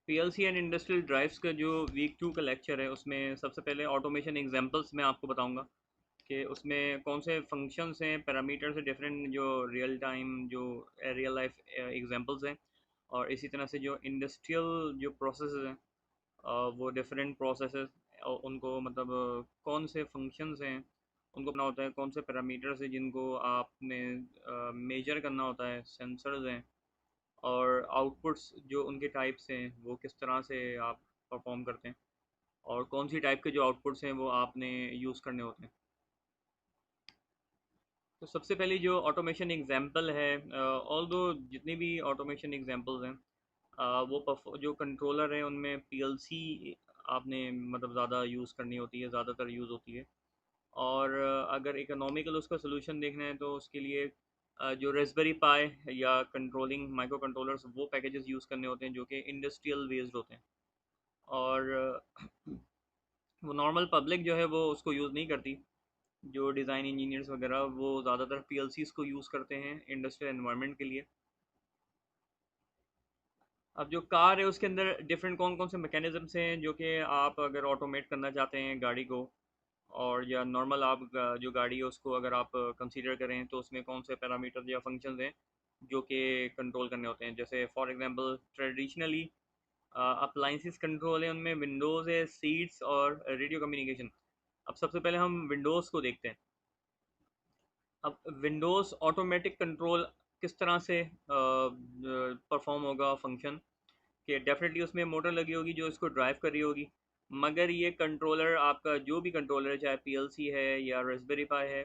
PLC and industrial drives का जो week 2 का लेक्चर है, उसमें सबसे पहले ऑटोमेशन एग्जांपल्स मैं आपको बताऊंगा कि उसमें कौन से फंक्शंस हैं, पैरामीटर से डिफरेंट जो रियल टाइम जो रियल लाइफ एग्जांपल्स हैं। और इसी तरह से जो इंडस्ट्रियल जो प्रोसेसेस हैं, वो डिफरेंट प्रोसेसेस उनको मतलब कौन से फंक्शंस हैं उनको अपना होता है, कौन से पैरामीटर्स हैं जिनको आपने मेजर करना होता है, सेंसर्स हैं। और आउटपुट्स जो उनके टाइप्स हैं वो किस तरह से आप परफॉर्म करते हैं, और कौन सी टाइप के जो आउटपुट्स हैं वो आपने यूज़ करने होते हैं। तो सबसे पहली जो ऑटोमेशन एग्जांपल है, ऑल दो जितनी भी ऑटोमेशन एग्जांपल्स हैं, जो कंट्रोलर हैं उनमें पीएलसी आपने मतलब ज़्यादा यूज़ करनी होती है, ज़्यादातर यूज़ होती है। और अगर इकोनॉमिकल उसका सोल्यूशन देखना है तो उसके लिए जो रेस्पबेरी पाई या कंट्रोलिंग माइक्रो कंट्रोलर्स वो पैकेजेस यूज़ करने होते हैं जो कि इंडस्ट्रियल बेस्ड होते हैं। और वो नॉर्मल पब्लिक जो है वो उसको यूज़ नहीं करती। जो डिज़ाइन इंजीनियर्स वगैरह वो ज़्यादातर पीएलसीज़ को यूज़ करते हैं इंडस्ट्रियल एनवायरनमेंट के लिए। अब जो कार है उसके अंदर डिफरेंट कौन कौन से मैकेनिज़म्स हैं जो कि आप अगर ऑटोमेट करना चाहते हैं गाड़ी को, और या नॉर्मल आप जो गाड़ी है उसको अगर आप कंसीडर करें तो उसमें कौन से पैरामीटर या फंक्शंस हैं जो कि कंट्रोल करने होते हैं। जैसे for example traditionally appliances control है, उनमें विंडोज़ है, सीट्स और रेडियो कम्युनिकेशन। अब सबसे पहले हम विंडोज़ को देखते हैं। अब विंडोज़ ऑटोमेटिक कंट्रोल किस तरह से परफॉर्म होगा फंक्शन, कि डेफिनेटली उसमें मोटर लगी होगी जो इसको ड्राइव कर रही होगी। मगर ये कंट्रोलर आपका जो भी कंट्रोलर है, चाहे पीएलसी है या रास्पबेरी पाई है,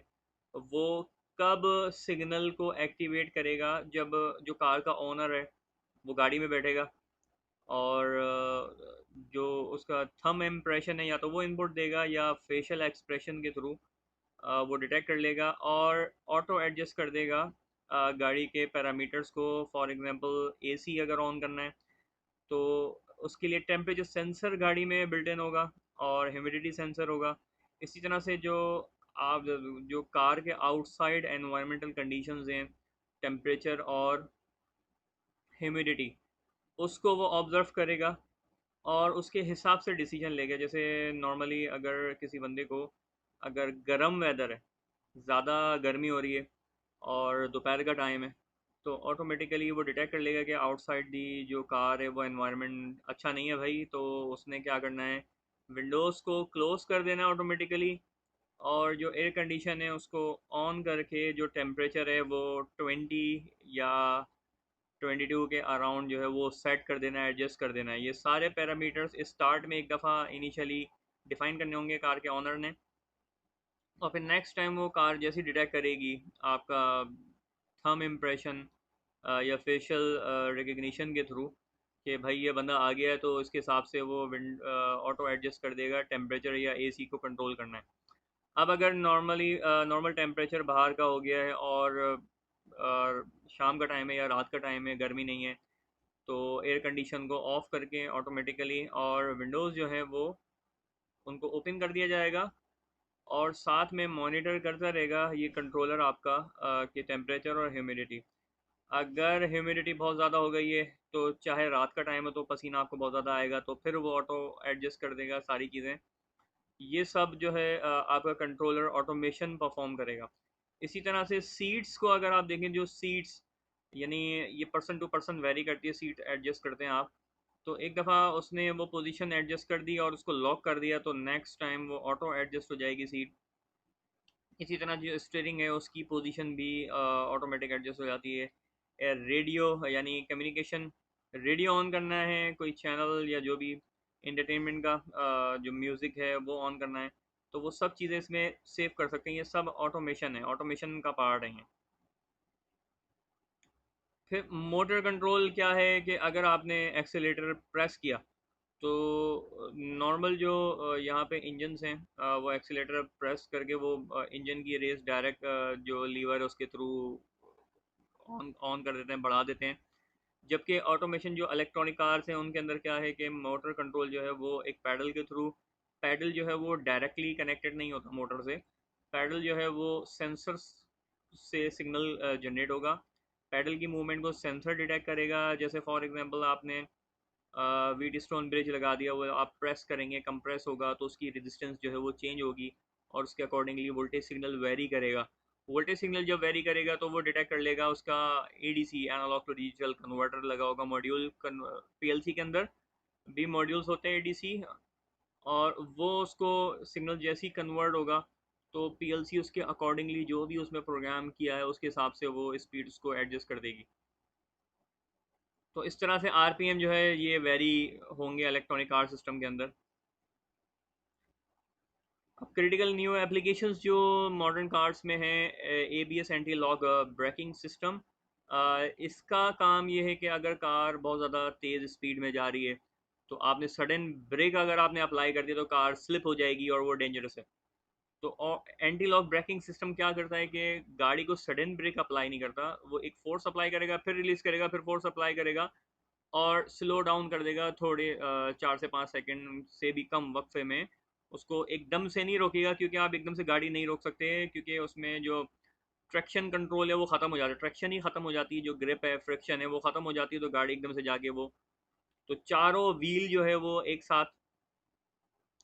वो कब सिग्नल को एक्टिवेट करेगा जब जो कार का ओनर है वो गाड़ी में बैठेगा। और जो उसका थंब इम्प्रेशन है या तो वो इनपुट देगा या फेशियल एक्सप्रेशन के थ्रू वो डिटेक्ट कर लेगा और ऑटो एडजस्ट कर देगा गाड़ी के पैरामीटर्स को। फॉर एग्जांपल एसी अगर ऑन करना है तो उसके लिए टेम्परेचर सेंसर गाड़ी में बिल्ट इन होगा और ह्यूमिडिटी सेंसर होगा। इसी तरह से जो आप जो कार के आउटसाइड एनवायरमेंटल कंडीशंस हैं, टेम्परेचर और ह्यूमिडिटी, उसको वो ऑब्ज़र्व करेगा और उसके हिसाब से डिसीजन लेगा। जैसे नॉर्मली अगर किसी बंदे को अगर गर्म वेदर है, ज़्यादा गर्मी हो रही है और दोपहर का टाइम है, तो ऑटोमेटिकली वो डिटेक्ट कर लेगा कि आउटसाइड दी जो कार है वो एनवायरनमेंट अच्छा नहीं है भाई, तो उसने क्या करना है, विंडोज़ को क्लोज़ कर देना ऑटोमेटिकली। और जो एयर कंडीशन है उसको ऑन करके जो टेम्परेचर है वो 20 या 22 के अराउंड जो है वो सेट कर देना है, एडजस्ट कर देना है। ये सारे पैरामीटर्स स्टार्ट में एक दफ़ा इनिशियली डिफाइन करने होंगे कार के ऑनर ने, और फिर नेक्स्ट टाइम वो कार जैसी डिटेक्ट करेगी आपका थंब इम्प्रेशन या फेशियल रिकग्निशन के थ्रू कि भाई ये बंदा आ गया है, तो इसके हिसाब से वो विंड ऑटो एडजस्ट कर देगा टेम्परेचर या एसी को कंट्रोल करना है। अब अगर नॉर्मल टेम्परेचर बाहर का हो गया है और शाम का टाइम है या रात का टाइम है, गर्मी नहीं है, तो एयर कंडीशन को ऑफ करके ऑटोमेटिकली और विंडोज़ जो है वो उनको ओपन कर दिया जाएगा। और साथ में मॉनिटर करता रहेगा ये कंट्रोलर आपका कि टेम्परेचर और ह्यूमिडिटी। अगर ह्यूमिडिटी बहुत ज़्यादा हो गई है तो चाहे रात का टाइम हो तो पसीना आपको बहुत ज़्यादा आएगा, तो फिर वो ऑटो एडजस्ट कर देगा सारी चीज़ें। ये सब जो है आपका कंट्रोलर ऑटोमेशन परफॉर्म करेगा। इसी तरह से सीट्स को अगर आप देखें, जो सीट्स यानी ये पर्सन टू पर्सन वेरी करती है, सीट एडजस्ट करते हैं आप, तो एक दफ़ा उसने वो पोजीशन एडजस्ट कर दी और उसको लॉक कर दिया तो नेक्स्ट टाइम वो ऑटो एडजस्ट हो जाएगी सीट। इसी तरह जो स्टीयरिंग है उसकी पोजीशन भी ऑटोमेटिक एडजस्ट हो जाती है। रेडियो यानी कम्युनिकेशन, रेडियो ऑन करना है, कोई चैनल या जो भी इंटरटेनमेंट का जो म्यूज़िक है वो ऑन करना है, तो वो सब चीज़ें इसमें सेव कर सकते हैं। ये सब ऑटोमेशन है, ऑटोमेशन का पार्ट है ये। फिर मोटर कंट्रोल क्या है कि अगर आपने एक्सेलेरेटर प्रेस किया तो नॉर्मल जो यहाँ पे इंजन्स हैं, वो एक्सीलेटर प्रेस करके वो इंजन की रेस डायरेक्ट जो लीवर है उसके थ्रू ऑन ऑन कर देते हैं, बढ़ा देते हैं। जबकि ऑटोमेशन जो इलेक्ट्रॉनिक कार्स हैं उनके अंदर क्या है कि मोटर कंट्रोल जो है वो एक पैडल के थ्रू, पैडल जो है वो डायरेक्टली कनेक्टेड नहीं होता मोटर से। पैडल जो है वो सेंसर से सिग्नल जनरेट होगा। पैडल की मूवमेंट को सेंसर डिटेक्ट करेगा। जैसे फॉर एग्जांपल आपने व्हीट स्टोन ब्रिज लगा दिया, वो आप प्रेस करेंगे, कंप्रेस होगा तो उसकी रेजिस्टेंस जो है वो चेंज होगी और उसके अकॉर्डिंगली वोल्टेज सिग्नल वेरी करेगा। वोल्टेज सिग्नल जब वेरी करेगा तो वो डिटेक्ट कर लेगा उसका ADC, analogue to digital converter लगा होगा मॉड्यूल, पीएलसी के अंदर भी मॉड्यूल्स होते हैं एडीसी, और वो उसको सिग्नल जैसे ही कन्वर्ट होगा तो पीएलसी उसके अकॉर्डिंगली जो भी उसमें प्रोग्राम किया है उसके हिसाब से वो स्पीड उसको एडजस्ट कर देगी। तो इस तरह से आरपीएम जो है ये वेरी होंगे इलेक्ट्रॉनिक कार सिस्टम के अंदर। अब क्रिटिकल न्यू एप्लीकेशंस जो मॉडर्न कार्स में हैं, ABS anti lock braking system. इसका काम ये है कि अगर कार बहुत ज़्यादा तेज़ स्पीड में जा रही है तो आपने सडन ब्रेक अगर आपने अप्लाई कर दिया तो कार स्लिप हो जाएगी और वो डेंजरस है। तो एंटी लॉक ब्रेकिंग सिस्टम क्या करता है कि गाड़ी को सडन ब्रेक अप्लाई नहीं करता, वो एक फोर्स अप्लाई करेगा, फिर रिलीज करेगा, फिर फोर्स अप्लाई करेगा और स्लो डाउन कर देगा थोड़े 4 से 5 सेकंड से भी कम वक्फे में। उसको एकदम से नहीं रोकेगा क्योंकि आप एकदम से गाड़ी नहीं रोक सकते, क्योंकि उसमें जो ट्रैक्शन कंट्रोल है वो ख़त्म हो जाता है, ट्रैक्शन ही ख़त्म हो जाती है, जो ग्रिप है, फ्रिक्शन है, वो ख़त्म हो जाती है, तो गाड़ी एकदम से जाके वो, तो चारों व्हील जो है वो एक साथ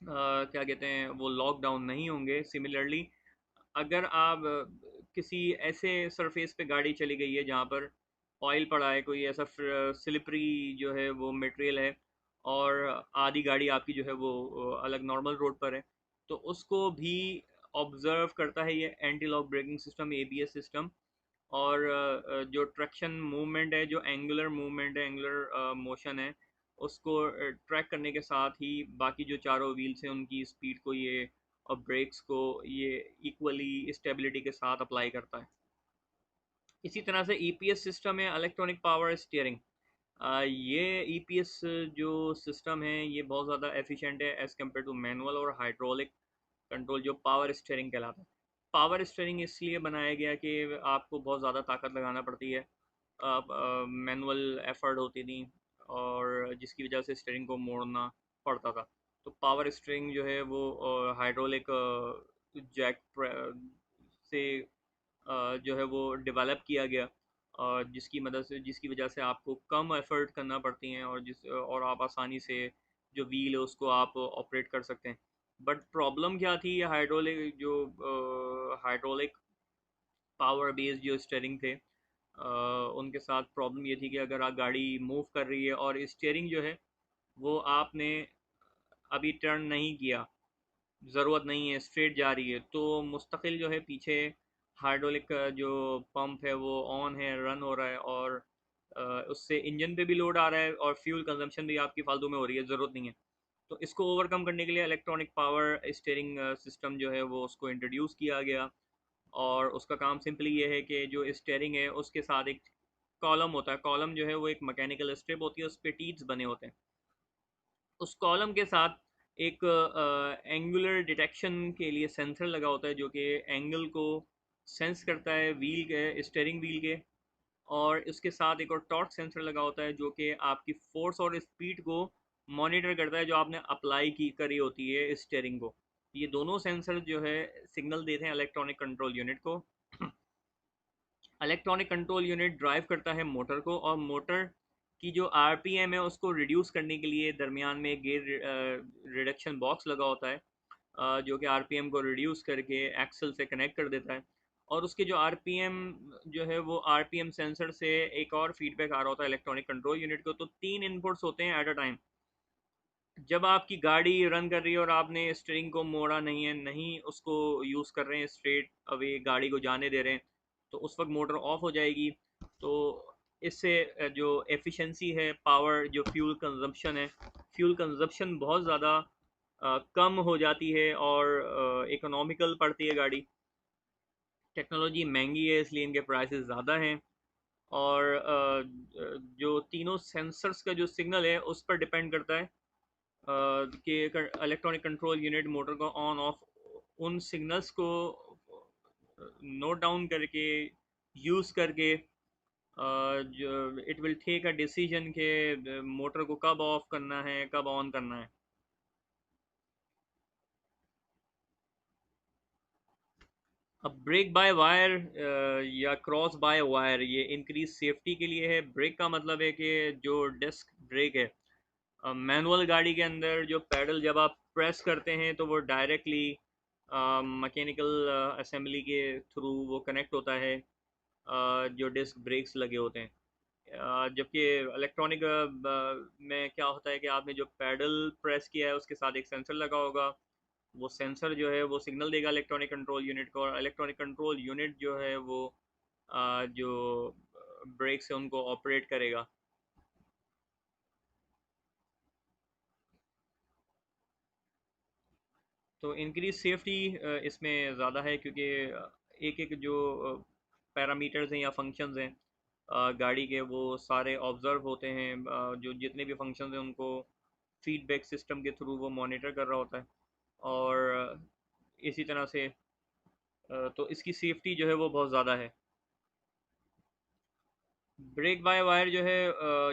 क्या कहते हैं वो लॉकडाउन नहीं होंगे। सिमिलरली अगर आप किसी ऐसे सरफेस पे गाड़ी चली गई है जहाँ पर ऑयल पड़ा है, कोई ऐसा स्लिपरी जो है वो मटेरियल है, और आधी गाड़ी आपकी जो है वो अलग नॉर्मल रोड पर है, तो उसको भी ऑब्जर्व करता है ये anti lock braking system, ABS system. और जो ट्रैक्शन मूवमेंट है, जो एंगुलर मूवमेंट है, एंगुलर मोशन है, उसको ट्रैक करने के साथ ही बाकी जो चारों व्हील्स हैं उनकी स्पीड को ये और ब्रेक्स को ये इक्वली स्टेबिलिटी के साथ अप्लाई करता है। इसी तरह से ईपीएस सिस्टम है, इलेक्ट्रॉनिक पावर स्टीयरिंग। ये ईपीएस जो सिस्टम है ये बहुत ज़्यादा एफिशिएंट है एज़ कम्पेयर टू मैनुअल और हाइड्रोलिक कंट्रोल जो पावर स्टीयरिंग कहलाता है। पावर स्टीयरिंग इसलिए बनाया गया कि आपको बहुत ज़्यादा ताकत लगाना पड़ती है, मैनुअल एफर्ट होती थी, और जिसकी वजह से स्टीयरिंग को मोड़ना पड़ता था। तो पावर स्टीयरिंग जो है वो हाइड्रोलिक जैक से जो है वो डेवलप किया गया, और जिसकी मदद से, जिसकी वजह से आपको कम एफर्ट करना पड़ती हैं, और आप आसानी से जो व्हील है उसको आप ऑपरेट कर सकते हैं। बट प्रॉब्लम क्या थी, ये हाइड्रोलिक जो हाइड्रोलिक पावर बेस्ड जो स्टीयरिंग थे, उनके साथ प्रॉब्लम ये थी कि अगर आप गाड़ी मूव कर रही है और स्टीयरिंग जो है वो आपने अभी टर्न नहीं किया, ज़रूरत नहीं है, स्ट्रेट जा रही है, तो मुस्तकिल जो है पीछे हाइड्रोलिक का जो पंप है वो ऑन है, रन हो रहा है, और उससे इंजन पे भी लोड आ रहा है और फ्यूल कंजम्पशन भी आपकी फालतू में हो रही है, ज़रूरत नहीं है। तो इसको ओवरकम करने के लिए इलेक्ट्रॉनिक पावर स्टीयरिंग सिस्टम जो है वो उसको इंट्रोड्यूस किया गया। और उसका काम सिंपली ये है कि जो स्टीयरिंग है उसके साथ एक कॉलम होता है, कॉलम जो है वो एक मैकेनिकल स्ट्रिप होती है, उस पर टीथ्स बने होते हैं। उस कॉलम के साथ एक एंगुलर डिटेक्शन के लिए सेंसर लगा होता है जो कि एंगल को सेंस करता है व्हील के, स्टीयरिंग व्हील के। और इसके साथ एक और टॉर्क सेंसर लगा होता है जो कि आपकी फोर्स और स्पीड को मॉनिटर करता है जो आपने अप्लाई की करी होती है स्टीयरिंग को। ये दोनों सेंसर जो है सिग्नल देते हैं इलेक्ट्रॉनिक कंट्रोल यूनिट को। इलेक्ट्रॉनिक कंट्रोल यूनिट ड्राइव करता है मोटर को, और मोटर की जो आरपीएम है उसको रिड्यूस करने के लिए दरमियान में गियर रिडक्शन बॉक्स लगा होता है, जो कि आरपीएम को रिड्यूस करके एक्सल से कनेक्ट कर देता है। और उसके जो आरपीएम जो है वो आरपीएम सेंसर से एक और फीडबैक आ रहा होता है इलेक्ट्रॉनिक कंट्रोल यूनिट को। तो 3 इनपुट्स होते हैं एट अ टाइम। जब आपकी गाड़ी रन कर रही है और आपने स्टीयरिंग को मोड़ा नहीं है, नहीं उसको यूज़ कर रहे हैं, स्ट्रेट अवे गाड़ी को जाने दे रहे हैं, तो उस वक्त मोटर ऑफ हो जाएगी। तो इससे जो एफिशिएंसी है, पावर जो फ्यूल कंजप्शन है, फ्यूल कंजप्शन बहुत ज़्यादा कम हो जाती है और इकोनॉमिकल पड़ती है गाड़ी। टेक्नोलॉजी महंगी है इसलिए इनके प्राइसेस ज़्यादा हैं। और जो तीनों सेंसर्स का जो सिग्नल है उस पर डिपेंड करता है कि इलेक्ट्रॉनिक कंट्रोल यूनिट मोटर को ऑन ऑफ उन सिग्नल्स को नोट डाउन करके, यूज़ करके, जो it will take a decision के मोटर को कब ऑफ करना है, कब ऑन करना है। अब ब्रेक बाय वायर या क्रॉस बाय वायर, ये इंक्रीज सेफ्टी के लिए है। ब्रेक का मतलब है कि जो डिस्क ब्रेक है मैनुअल गाड़ी के अंदर जो पैडल जब आप प्रेस करते हैं तो वो डायरेक्टली मैकेनिकल असेंबली के थ्रू वो कनेक्ट होता है, जो डिस्क ब्रेक्स लगे होते हैं। जबकि इलेक्ट्रॉनिक में क्या होता है कि आपने जो पैडल प्रेस किया है उसके साथ एक सेंसर लगा होगा। वो सेंसर जो है वो सिग्नल देगा इलेक्ट्रॉनिक कंट्रोल यूनिट को, और इलेक्ट्रॉनिक कंट्रोल यूनिट जो है वो जो ब्रेक्स है उनको ऑपरेट करेगा। तो इंक्रीज सेफ्टी इसमें ज़्यादा है, क्योंकि एक एक जो पैरामीटर्स हैं या फंक्शंस हैं गाड़ी के, वो सारे ऑब्जर्व होते हैं। जो जितने भी फंक्शंस हैं उनको फीडबैक सिस्टम के थ्रू वो मॉनिटर कर रहा होता है। और इसी तरह से तो इसकी सेफ्टी जो है वो बहुत ज़्यादा है। ब्रेक बाय वायर जो है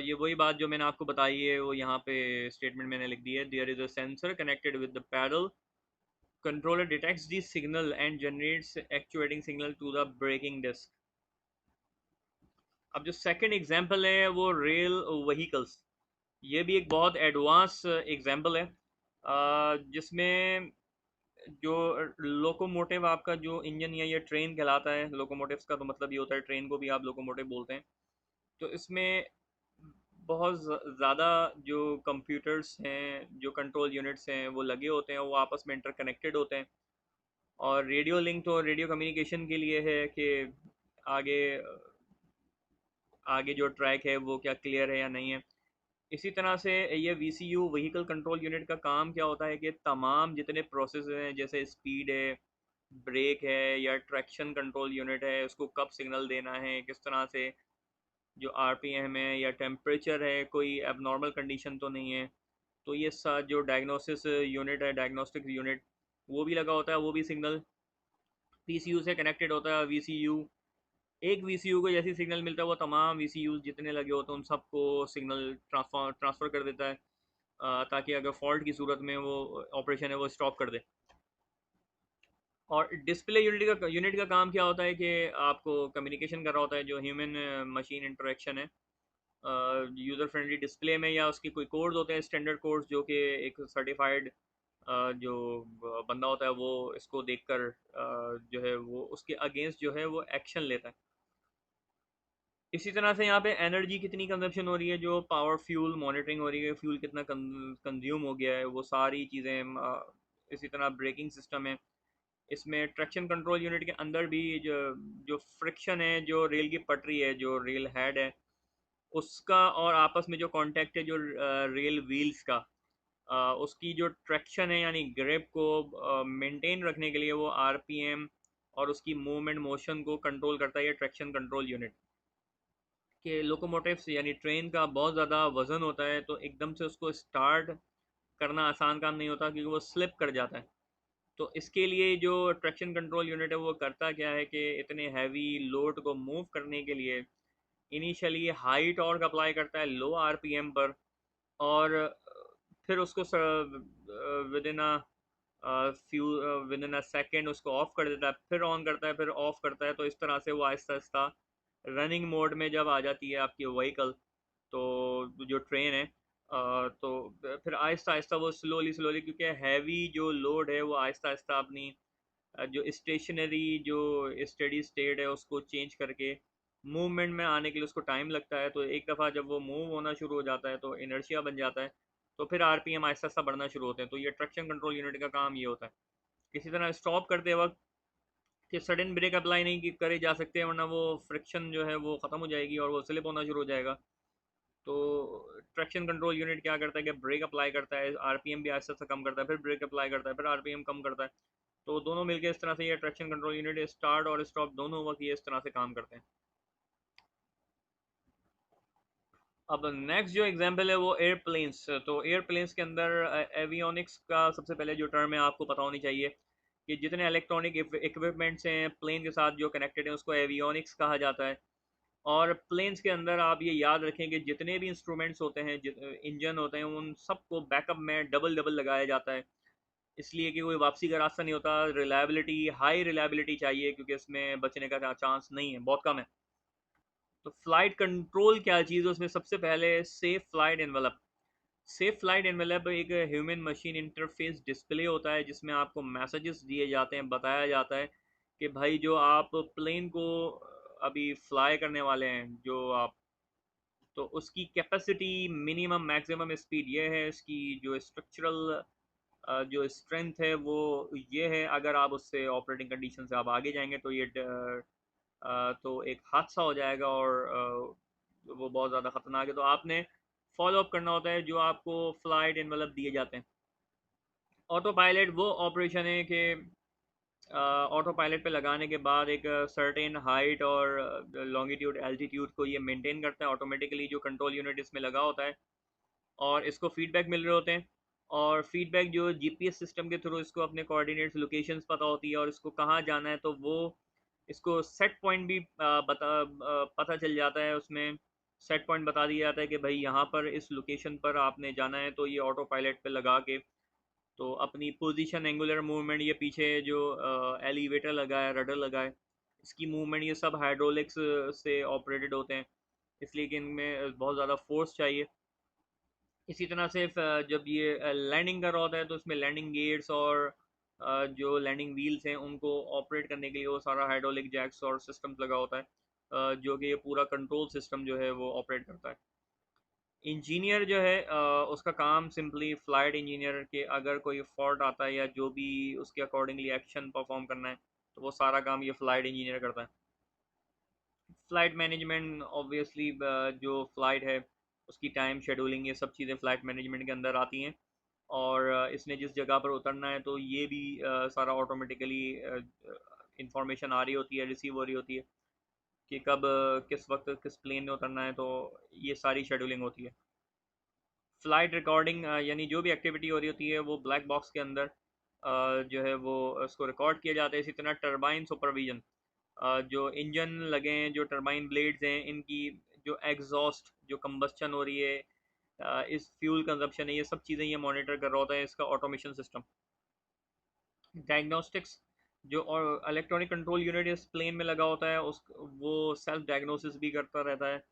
ये वही बात जो मैंने आपको बताई है, वो यहाँ पे स्टेटमेंट मैंने लिख दी है। There is a sensor connected with the pedal, controller detects the signal and generates actuating signal to the braking disc। अब जो सेकंड एग्जांपल है वो रेल व्हीकल्स, ये भी एक बहुत एडवांस एग्जांपल है, जिसमें जो लोकोमोटिव आपका जो इंजन या ये ट्रेन कहलाता है। लोकोमोटिव्स का तो मतलब ये होता है, ट्रेन को भी आप लोकोमोटिव बोलते हैं। तो इसमें बहुत ज़्यादा जो कंप्यूटर्स हैं, जो कंट्रोल यूनिट्स हैं वो लगे होते हैं, वो आपस में इंटरकनेक्टेड होते हैं। और रेडियो लिंक तो रेडियो कम्युनिकेशन के लिए है कि आगे आगे जो ट्रैक है वो क्या क्लियर है या नहीं है। इसी तरह से ये वीसीयू व्हीकल कंट्रोल यूनिट का काम क्या होता है कि तमाम जितने प्रोसेस हैं, जैसे स्पीड है, ब्रेक है, या ट्रैक्शन कंट्रोल यूनिट है, उसको कब सिग्नल देना है, किस तरह से, जो आरपीएम है या टेम्परेचर है, कोई एबनॉर्मल कंडीशन तो नहीं है। तो ये जो डायग्नोसिस यूनिट है, डायग्नोस्टिक यूनिट, वो भी लगा होता है, वो भी सिग्नल पीसीयू से कनेक्टेड होता है। वीसीयू, एक वीसीयू को जैसी सिग्नल मिलता है वो तमाम वीसीयू जितने लगे होते हैं उन सबको सिग्नल ट्रांसफ़र कर देता है, ताकि अगर फॉल्ट की सूरत में वो ऑपरेशन है वो स्टॉप कर दे। और डिस्प्ले यूनिट का काम क्या होता है कि आपको कम्युनिकेशन कर रहा होता है, जो ह्यूमन मशीन इंटरेक्शन है, यूज़र फ्रेंडली डिस्प्ले में, या उसके कोई कोड्स होते हैं, स्टैंडर्ड कोड्स, जो कि एक सर्टिफाइड जो बंदा होता है वो इसको देखकर जो है वो उसके अगेंस्ट जो है वो एक्शन लेता है। इसी तरह से यहाँ पे एनर्जी कितनी कंजप्शन हो रही है, जो पावर फ्यूल मॉनिटरिंग हो रही है, फ्यूल कितना कंज्यूम हो गया है, वो सारी चीज़ें। इसी तरह ब्रेकिंग सिस्टम है, इसमें ट्रैक्शन कंट्रोल यूनिट के अंदर भी जो जो फ्रिक्शन है, जो रेल की पटरी है, जो रेल हेड है, उसका और आपस में जो कांटेक्ट है, जो रेल व्हील्स का, उसकी जो ट्रैक्शन है यानी ग्रिप को मेंटेन रखने के लिए वो आरपीएम और उसकी मूवमेंट मोशन को कंट्रोल करता है, ये ट्रैक्शन कंट्रोल यूनिट। कि लोकोमोटिव्स यानी ट्रेन का बहुत ज़्यादा वज़न होता है, तो एकदम से उसको स्टार्ट करना आसान काम नहीं होता, क्योंकि वो स्लिप कर जाता है। तो इसके लिए जो ट्रैक्शन कंट्रोल यूनिट है वो करता क्या है कि इतने हैवी लोड को मूव करने के लिए इनिशियली हाई टॉर्क अप्लाई करता है लो आरपीएम पर, और फिर उसको with in few with in a second उसको ऑफ कर देता है, फिर ऑन करता है, फिर ऑफ करता है। तो इस तरह से वो आहिस्ता आहिस्ता रनिंग मोड में जब आ जाती है आपकी व्हीकल, तो जो ट्रेन है, तो फिर आहिस्ता आहिस्ता वो स्लोली स्लोली, क्योंकि हैवी जो लोड है वो आहिस्ता आहिस्ता अपनी जो स्टेशनरी जो स्टेडी स्टेट है उसको चेंज करके मूवमेंट में आने के लिए उसको टाइम लगता है। तो एक दफ़ा जब वो मूव होना शुरू हो जाता है तो इनर्शिया बन जाता है, तो फिर आरपीएम आहिस्ता आहिस्ता बढ़ना शुरू होते हैं। तो ये ट्रैक्शन कंट्रोल यूनिट का काम ये होता है। इसी तरह स्टॉप करते वक्त कि सडन ब्रेक अप्लाई नहीं करे जा सकते, वरना वो फ्रिक्शन जो है वो ख़त्म हो जाएगी और वो स्लिप होना शुरू हो जाएगा। तो ट्रैक्शन कंट्रोल यूनिट क्या करता है कि ब्रेक अप्लाई करता है, आरपीएम भी आहिस्ता आहिस्ता कम करता है, फिर ब्रेक अप्लाई करता है, फिर आरपीएम कम करता है। तो दोनों मिलकर इस तरह से ये ट्रैक्शन कंट्रोल यूनिट स्टार्ट और स्टॉप दोनों वक्त ये इस तरह से काम करते हैं। अब नेक्स्ट जो एग्जांपल है वो एयरप्लेन्स। तो एयरप्लेन्स के अंदर एवियोनिक्स का सबसे पहले जो टर्म है आपको पता होनी चाहिए कि जितने इलेक्ट्रॉनिक इक्विपमेंट्स हैं प्लेन के साथ जो कनेक्टेड हैं उसको एवियोनिक्स कहा जाता है। और प्लेन्स के अंदर आप ये याद रखें कि जितने भी इंस्ट्रूमेंट्स होते हैं, इंजन होते हैं, उन सबको बैकअप में डबल डबल लगाया जाता है, इसलिए कि कोई वापसी का रास्ता नहीं होता। रिलायबिलिटी, हाई रिलायबिलिटी चाहिए, क्योंकि इसमें बचने का चांस नहीं है, बहुत कम है। तो फ्लाइट कंट्रोल क्या चीज़ है उसमें, सबसे पहले safe flight envelope. Safe flight envelope एक ह्यूमन मशीन इंटरफेस डिस्प्ले होता है जिसमें आपको मैसेजेस दिए जाते हैं, बताया जाता है कि भाई जो आप प्लेन को अभी फ्लाई करने वाले हैं, जो आप, तो उसकी कैपेसिटी, मिनिमम मैक्सिमम स्पीड ये है, इसकी जो स्ट्रक्चरल जो स्ट्रेंथ है वो ये है। अगर आप उससे ऑपरेटिंग कंडीशन से आप आगे जाएंगे तो ये तो एक हादसा हो जाएगा और वो बहुत ज़्यादा ख़तरनाक है। तो आपने फॉलो अप करना होता है जो आपको फ्लाइट एनवेलप दिए जाते हैं। ऑटो पायलट वो ऑपरेशन है कि ऑटो पायलट पे लगाने के बाद एक सर्टेन हाइट और लॉन्गिट्यूड एल्टीट्यूड को ये मेंटेन करता है ऑटोमेटिकली, जो कंट्रोल यूनिट इसमें लगा होता है, और इसको फीडबैक मिल रहे होते हैं। और फीडबैक जो जीपीएस सिस्टम के थ्रू इसको अपने कोऑर्डिनेट्स लोकेशंस पता होती है और इसको कहाँ जाना है, तो वो इसको सेट पॉइंट भी पता चल जाता है। उसमें सेट पॉइंट बता दिया जाता है कि भाई यहाँ पर इस लोकेशन पर आपने जाना है, तो ये ऑटो पायलट पे लगा के तो अपनी पोजीशन, एंगुलर मूवमेंट, ये पीछे जो एलिवेटर लगा है, रडर लगा है, इसकी मूवमेंट, ये सब हाइड्रोलिक्स से ऑपरेटेड होते हैं, इसलिए कि इनमें बहुत ज़्यादा फोर्स चाहिए। इसी तरह से जब ये लैंडिंग कर रहा होता है तो उसमें लैंडिंग गेट्स और जो लैंडिंग व्हील्स हैं उनको ऑपरेट करने के लिए वो सारा हाइड्रोलिक जैक्स और सिस्टम्स लगा होता है, जो कि ये पूरा कंट्रोल सिस्टम जो है वो ऑपरेट करता है। इंजीनियर जो है उसका काम सिंपली फ्लाइट इंजीनियर के अगर कोई फॉल्ट आता है या जो भी उसके अकॉर्डिंगली एक्शन परफॉर्म करना है, तो वो सारा काम ये फ्लाइट इंजीनियर करता है। फ़्लाइट मैनेजमेंट ऑब्वियसली जो फ़्लाइट है उसकी टाइम शेड्यूलिंग, ये सब चीज़ें फ़्लाइट मैनेजमेंट के अंदर आती हैं। और इसने जिस जगह पर उतरना है तो ये भी सारा ऑटोमेटिकली इंफॉर्मेशन आ रही होती है, रिसीव हो रही होती है कि कब किस वक्त किस प्लेन में उतरना है, तो ये सारी शेड्यूलिंग होती है। फ़्लाइट रिकॉर्डिंग यानी जो भी एक्टिविटी हो रही होती है वो ब्लैक बॉक्स के अंदर जो है वो उसको रिकॉर्ड किया जाता है। इसी तरह टरबाइन सुपरविजन, जो इंजन लगे हैं, जो टरबाइन ब्लेड्स हैं, इनकी जो एग्जॉस्ट, जो कंबस्चन हो रही है, इस फ्यूल कंजप्शन है, ये सब चीज़ें ये मॉनिटर कर रहा होता है इसका ऑटोमेशन सिस्टम। डायग्नोस्टिक्स, जो और इलेक्ट्रॉनिक कंट्रोल यूनिट इस प्लेन में लगा होता है उस वो सेल्फ डायग्नोसिस भी करता रहता है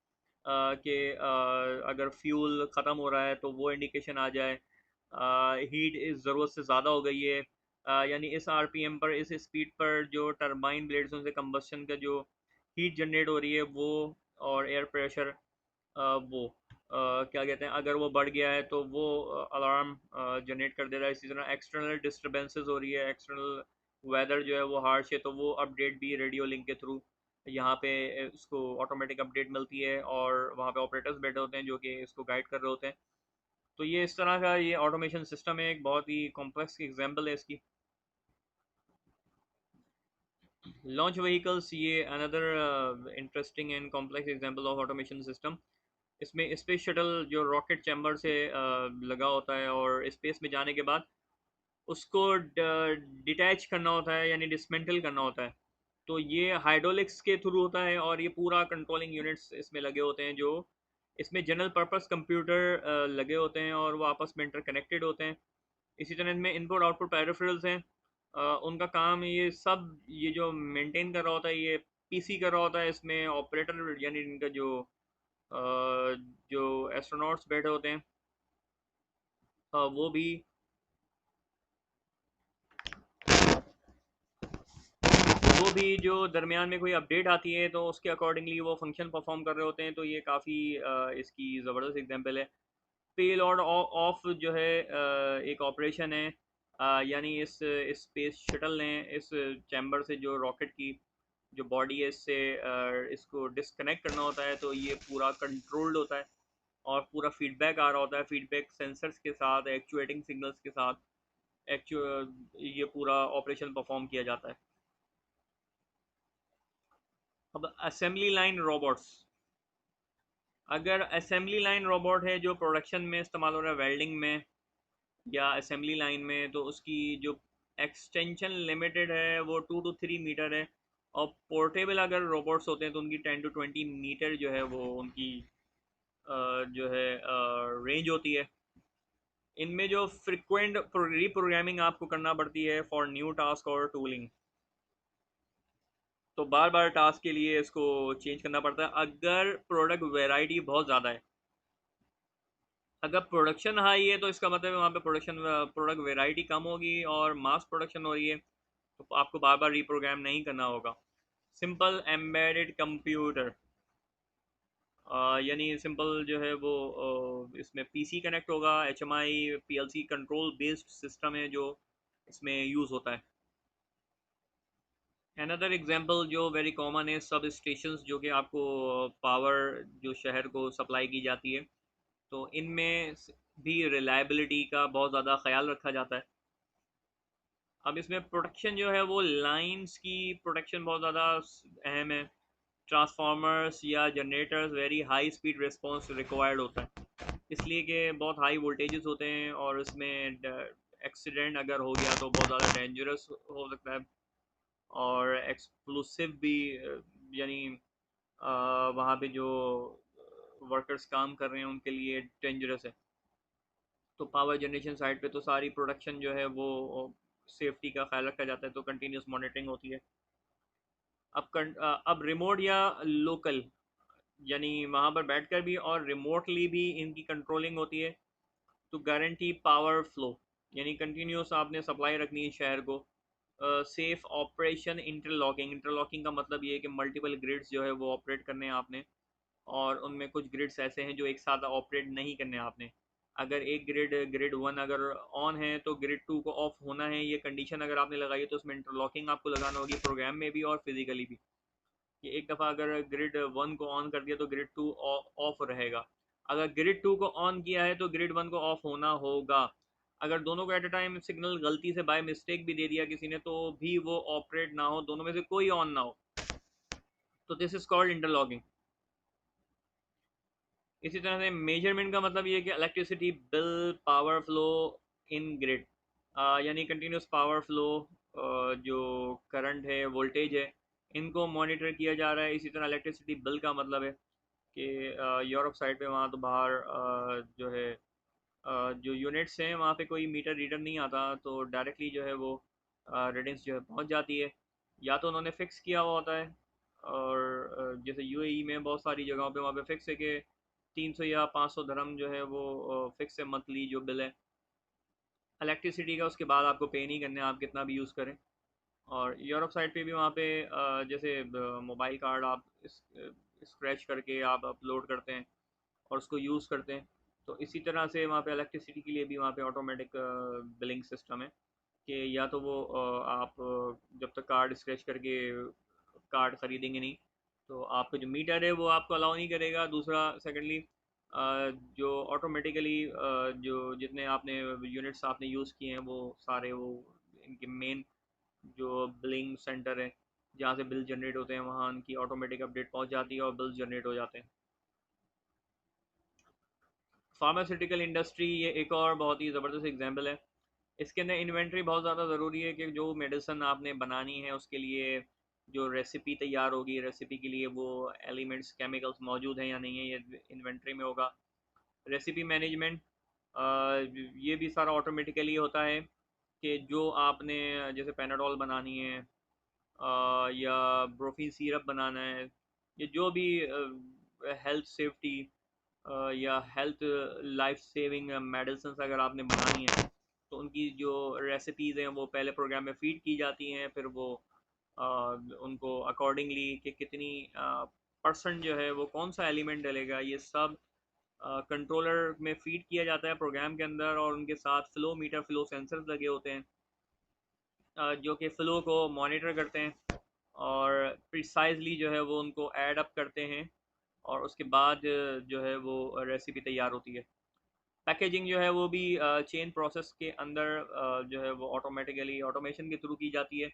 कि अगर फ्यूल ख़त्म हो रहा है तो वो इंडिकेशन आ जाए, हीट इस ज़रूरत से ज़्यादा हो गई है, यानी इस आरपीएम पर, इस स्पीड पर जो टरबाइन ब्लेड्स से कंबस्शन का जो हीट जनरेट हो रही है वो, और एयर प्रेशर वो क्या कहते हैं, अगर वो बढ़ गया है तो वो अलार्म जनरेट कर दे रहा है। इसी तरह एक्सटर्नल डिस्टर्बेंसेस हो रही है, एक्सटर्नल वेदर जो है वो हार्श है, तो वो अपडेट भी रेडियो लिंक के थ्रू यहाँ पे उसको ऑटोमेटिक अपडेट मिलती है, और वहाँ पे ऑपरेटर्स बैठे होते हैं जो कि इसको गाइड कर रहे होते हैं। तो ये इस तरह का ये ऑटोमेशन सिस्टम है, एक बहुत ही कॉम्प्लेक्स एग्जाम्पल है इसकी। लॉन्च व्हीकल्स, ये another interesting and complex example of automation system. इसमें स्पेस शटल जो रॉकेट चैम्बर से लगा होता है और स्पेस में जाने के बाद उसको डिटैच करना होता है, यानी डिसमेंटल करना होता है, तो ये हाइड्रोलिक्स के थ्रू होता है। और ये पूरा कंट्रोलिंग यूनिट्स इसमें लगे होते हैं, जो इसमें जनरल पर्पस कंप्यूटर लगे होते हैं और वो आपस में इंटरकनेक्टेड होते हैं। इसी तरह इनमें इनपुट आउटपुट पेरिफेरल्स हैं, उनका काम ये सब, ये जो मेंटेन कर रहा होता है ये पीसी कर रहा होता है। इसमें ऑपरेटर यानी इनका जो एस्ट्रोनॉट्स बैठे होते हैं वो भी, जो दरमियान में कोई अपडेट आती है तो उसके अकॉर्डिंगली वो फंक्शन परफॉर्म कर रहे होते हैं। तो ये काफ़ी इसकी ज़बरदस्त एग्जांपल है। पे लॉर्ड ऑफ जो है एक ऑपरेशन है, यानी इस स्पेस शटल ने इस चैम्बर से जो रॉकेट की जो बॉडी है इससे इसको डिस्कनेक्ट करना होता है, तो ये पूरा कंट्रोल्ड होता है और पूरा फीडबैक आ रहा होता है, फीडबैक सेंसर्स के साथ, एक्चुएटिंग सिग्नल्स के साथ एक्चु ये पूरा ऑपरेशन परफॉर्म किया जाता है। अब असेंबली लाइन रोबोट्स, अगर असेंबली लाइन रोबोट है जो प्रोडक्शन में इस्तेमाल हो रहा है, वेल्डिंग में या असेंबली लाइन में, तो उसकी जो एक्सटेंशन लिमिटेड है वो 2 to 3 मीटर है। और पोर्टेबल अगर रोबोट्स होते हैं तो उनकी 10 to 20 मीटर जो है वो उनकी जो है रेंज होती है। इनमें जो फ्रिक्वेंट रीप्रोग्रामिंग आपको करना पड़ती है फॉर न्यू टास्क और टूलिंग, तो बार बार टास्क के लिए इसको चेंज करना पड़ता है। अगर प्रोडक्ट वेराइटी बहुत ज़्यादा है अगर प्रोडक्शन हाई है तो इसका मतलब है वहाँ पे प्रोडक्ट वेराइटी कम होगी और मास प्रोडक्शन हो रही है, तो आपको बार बार रीप्रोग्राम नहीं करना होगा। सिंपल एम्बेडेड कंप्यूटर, यानी सिंपल जो है वो इसमें पीसी कनेक्ट होगा, HMI PLC control based system है जो इसमें यूज़ होता है। अनदर एग्जांपल जो वेरी कॉमन है, सब स्टेशंस, जो कि आपको पावर जो शहर को सप्लाई की जाती है, तो इनमें भी रिलायबिलिटी का बहुत ज़्यादा ख्याल रखा जाता है। अब इसमें प्रोटेक्शन जो है वो लाइंस की प्रोटेक्शन बहुत ज़्यादा अहम है। ट्रांसफार्मर्स या generators very high speed response required होता है, इसलिए कि बहुत हाई वोल्टेजेस होते हैं और इसमें एक्सीडेंट अगर हो गया तो बहुत ज़्यादा डेंजरस हो सकता है और एक्सप्लोसिव भी, यानी वहाँ पे जो वर्कर्स काम कर रहे हैं उनके लिए डेंजरस है। तो पावर जनरेशन साइड पे तो सारी प्रोडक्शन जो है वो सेफ्टी का ख्याल रखा जाता है, तो कंटिन्यूस मॉनिटरिंग होती है। अब रिमोट या लोकल, यानी वहाँ पर बैठकर भी और रिमोटली भी इनकी कंट्रोलिंग होती है टू गारंटी पावर फ्लो, यानी कंटिन्यूस आपने सप्लाई रखनी है शहर को। सेफ ऑपरेशन, इंटरलॉकिंग, इंटरलॉकिंग का मतलब ये है कि मल्टीपल ग्रिड्स जो है वो ऑपरेट करने हैं आपने, और उनमें कुछ ग्रिड्स ऐसे हैं जो एक साथ ऑपरेट नहीं करने आपने। अगर एक ग्रिड वन अगर ऑन है तो ग्रिड टू को ऑफ होना है, ये कंडीशन अगर आपने लगाई है तो उसमें इंटरलॉकिंग आपको लगाना होगी, प्रोग्राम में भी और फिजिकली भी। कि एक दफ़ा अगर ग्रिड वन को ऑन कर दिया तो ग्रिड टू ऑफ रहेगा, अगर ग्रिड टू को ऑन किया है तो ग्रिड वन को ऑफ होना होगा। अगर दोनों को एट अ टाइम सिग्नल गलती से बाय मिस्टेक भी दे दिया किसी ने तो भी वो ऑपरेट ना हो, दोनों में से कोई ऑन ना हो, तो दिस इज कॉल्ड इंटरलॉकिंग। इसी तरह से मेजरमेंट का मतलब ये है कि electricity bill, power flow in grid, यानी कंटिन्यूस पावर फ्लो, जो करंट है, वोल्टेज है, इनको मॉनिटर किया जा रहा है। इसी तरह इलेक्ट्रिसिटी बिल का मतलब है कि यूरोप साइड पे वहाँ तो बाहर जो है जो यूनिट्स हैं वहाँ पे कोई मीटर रीडर नहीं आता, तो डायरेक्टली जो है वो रीडिंग्स जो है पहुँच जाती है, या तो उन्होंने फ़िक्स किया हुआ होता है, और जैसे यूएई में बहुत सारी जगहों पे वहाँ पे फ़िक्स है कि 300 या 500 धर्म जो है वो फ़िक्स है मंथली जो बिल है इलेक्ट्रिसिटी का, उसके बाद आपको पे नहीं करने, आप कितना भी यूज़ करें। और यूरोप साइड पे भी वहाँ पे जैसे मोबाइल कार्ड आप स्क्रैच करके आप अपलोड करते हैं और उसको यूज़ करते हैं, तो इसी तरह से वहाँ पे इलेक्ट्रिसिटी के लिए भी वहाँ पे ऑटोमेटिक बिलिंग सिस्टम है कि या तो वो आप जब तक कार्ड स्क्रैच करके कार्ड ख़रीदेंगे नहीं तो आपका जो मीटर है वो आपको अलाउ नहीं करेगा। दूसरा, सेकेंडली, जो ऑटोमेटिकली जो जितने आपने यूनिट्स आपने यूज़ किए हैं वो सारे वो इनके मेन जो बिलिंग सेंटर है जहाँ से बिल जनरेट होते हैं वहाँ उनकी ऑटोमेटिक अपडेट पहुँच जाती है और बिल्स जनरेट हो जाते हैं। फार्मास्यूटिकल इंडस्ट्री ये एक और बहुत ही ज़बरदस्त एग्जांपल है। इसके अंदर इन्वेंट्री बहुत ज़्यादा ज़रूरी है कि जो मेडिसिन आपने बनानी है उसके लिए जो रेसिपी तैयार होगी, रेसिपी के लिए वो एलिमेंट्स, केमिकल्स मौजूद हैं या नहीं है, ये इन्वेंट्री में होगा। रेसिपी मैनेजमेंट, ये भी सारा ऑटोमेटिकली होता है कि जो आपने जैसे पैनाडोल बनानी है या ब्रोफीन सिरप बनाना है, ये जो भी हेल्थ सेफ्टी या हेल्थ लाइफ सेविंग मेडिसिन अगर आपने बनानी है तो उनकी जो रेसिपीज़ हैं वो पहले प्रोग्राम में फीड की जाती हैं, फिर वो उनको अकॉर्डिंगली कि कितनी परसेंट जो है वो कौन सा एलिमेंट डलेगा, ये सब कंट्रोलर में फीड किया जाता है प्रोग्राम के अंदर, और उनके साथ फ्लो मीटर, फ्लो सेंसर्स लगे होते हैं जो कि फ़्लो को मॉनिटर करते हैं और प्रिसाइजली जो है वो उनको ऐड अप करते हैं, और उसके बाद जो है वो रेसिपी तैयार होती है। पैकेजिंग जो है वो भी चेन प्रोसेस के अंदर जो है वो ऑटोमेटिकली ऑटोमेशन के थ्रू की जाती है।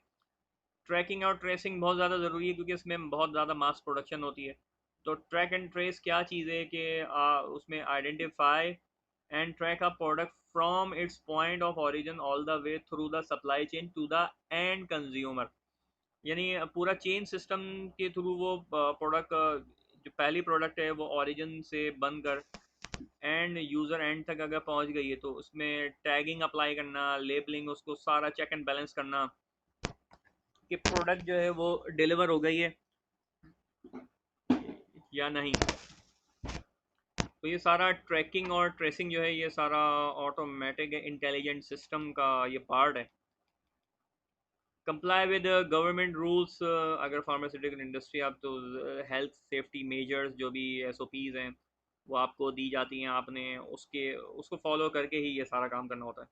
ट्रैकिंग और ट्रेसिंग बहुत ज़्यादा ज़रूरी है क्योंकि इसमें बहुत ज़्यादा मास प्रोडक्शन होती है। तो ट्रैक एंड ट्रेस क्या चीज़ है कि उसमें identify and track a product from its point of origin all the way through the supply chain to the end consumer, यानी पूरा चेन सिस्टम के थ्रू वो प्रोडक्ट, जो पहली प्रोडक्ट है वो ओरिजिन से बनकर एंड यूज़र एंड तक अगर पहुंच गई है तो उसमें टैगिंग अप्लाई करना, लेबलिंग, उसको सारा चेक एंड बैलेंस करना कि प्रोडक्ट जो है वो डिलीवर हो गई है या नहीं। तो ये सारा ट्रैकिंग और ट्रेसिंग जो है ये सारा ऑटोमेटिक इंटेलिजेंट सिस्टम का ये पार्ट है। कंप्लाई विद गवर्नमेंट रूल्स, अगर फार्मास्यूटिकल इंडस्ट्री आप तो हेल्थ सेफ्टी मेजर्स जो भी एसओपीज़ हैं वो आपको दी जाती हैं, आपने उसके उसको फॉलो करके ही ये सारा काम करना होता है।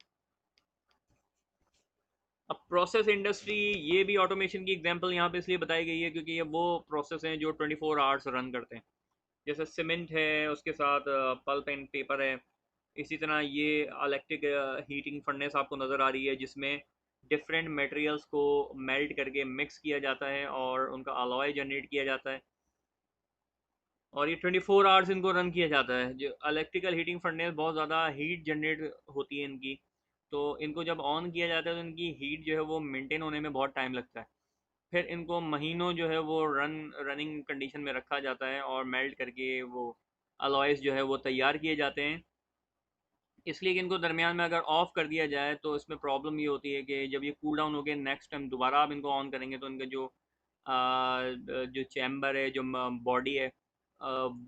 अब प्रोसेस इंडस्ट्री, ये भी ऑटोमेशन की एग्जांपल यहाँ पे इसलिए बताई गई है क्योंकि ये वो प्रोसेस हैं जो 24 आवर्स रन करते हैं। जैसे सीमेंट है, उसके साथ पल्प एंड पेपर है। इसी तरह ये इलेक्ट्रिक हीटिंग फर्नेस आपको नज़र आ रही है जिसमें डिफरेंट मटेरियल्स को मेल्ट करके मिक्स किया जाता है और उनका अलॉय जनरेट किया जाता है, और ये 24 आवर्स इनको रन किया जाता है। जो इलेक्ट्रिकल हीटिंग फर्नेस बहुत ज़्यादा हीट जनरेट होती है इनकी, तो इनको जब ऑन किया जाता है तो इनकी हीट जो है वो मेंटेन होने में बहुत टाइम लगता है। फिर इनको महीनों जो है वो रनिंग कंडीशन में रखा जाता है और मेल्ट करके वो अलॉयज़ जो है वो तैयार किए जाते हैं। इसलिए कि इनको दरमियान में अगर ऑफ़ कर दिया जाए तो इसमें प्रॉब्लम ये होती है कि जब ये कूल डाउन हो गए नेक्स्ट टाइम दोबारा आप इनको ऑन करेंगे तो इनका जो चैम्बर है, जो बॉडी है,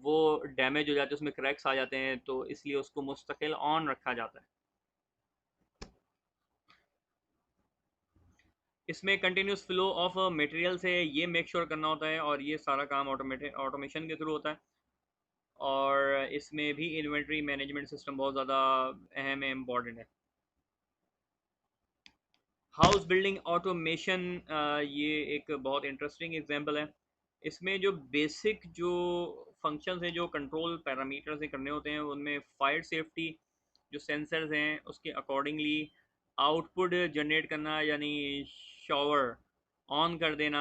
वो डैमेज हो जाती है, उसमें क्रैक्स आ जाते हैं, तो इसलिए उसको मुस्तकिल ऑन रखा जाता है। इसमें कंटिन्यूस फ्लो ऑफ मटेरियल से ये मेक श्योर करना होता है, और ये सारा काम ऑटोमेशन के थ्रू होता है। और इसमें भी इन्वेंट्री मैनेजमेंट सिस्टम बहुत ज़्यादा अहम है, इम्पॉर्टेंट है। हाउस बिल्डिंग ऑटोमेशन, ये एक बहुत इंटरेस्टिंग एग्जांपल है। इसमें जो बेसिक जो फंक्शंस हैं, जो कंट्रोल पैरामीटर्स से करने होते हैं, उनमें फायर सेफ्टी, जो सेंसर्स हैं उसके अकॉर्डिंगली आउटपुट जनरेट करना, यानी शॉवर ऑन कर देना।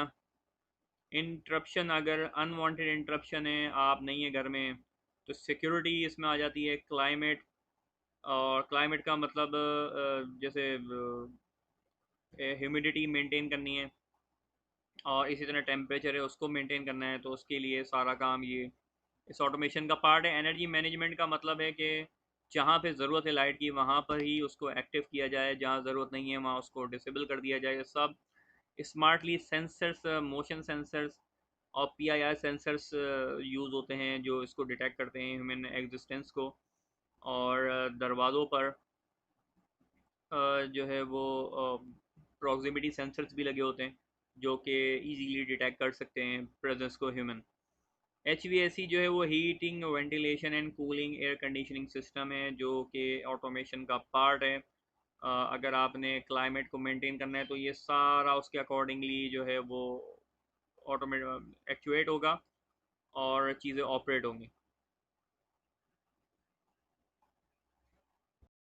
इंटरप्शन, अगर अनवांटेड इंटरप्शन है, आप नहीं है घर में, तो सिक्योरिटी इसमें आ जाती है। क्लाइमेट, और क्लाइमेट का मतलब जैसे ह्यूमिडिटी मेंटेन करनी है, और इसी तरह टेम्परेचर है उसको मेंटेन करना है, तो उसके लिए सारा काम ये इस ऑटोमेशन का पार्ट है। एनर्जी मैनेजमेंट का मतलब है कि जहाँ पे ज़रूरत है लाइट की वहाँ पर ही उसको एक्टिव किया जाए, जहाँ ज़रूरत नहीं है वहाँ उसको डिसेबल कर दिया जाए। सब स्मार्टली सेंसर्स, मोशन सेंसर्स और पीआईआर सेंसर्स यूज़ होते हैं जो इसको डिटेक्ट करते हैं ह्यूमन एग्जिस्टेंस को। और दरवाज़ों पर जो है वो प्रॉक्सिमिटी सेंसर्स भी लगे होते हैं जो कि इजीली डिटेक्ट कर सकते हैं प्रेजेंस को human. H V S C जो है वो heating, ventilation and cooling air conditioning system है जो कि ऑटोमेशन का पार्ट है। अगर आपने क्लाइमेट को मेंटेन करना है तो ये सारा उसके अकॉर्डिंगली जो है वो ऑटोमेट एक्चुएट होगा और चीज़ें ऑपरेट होंगी।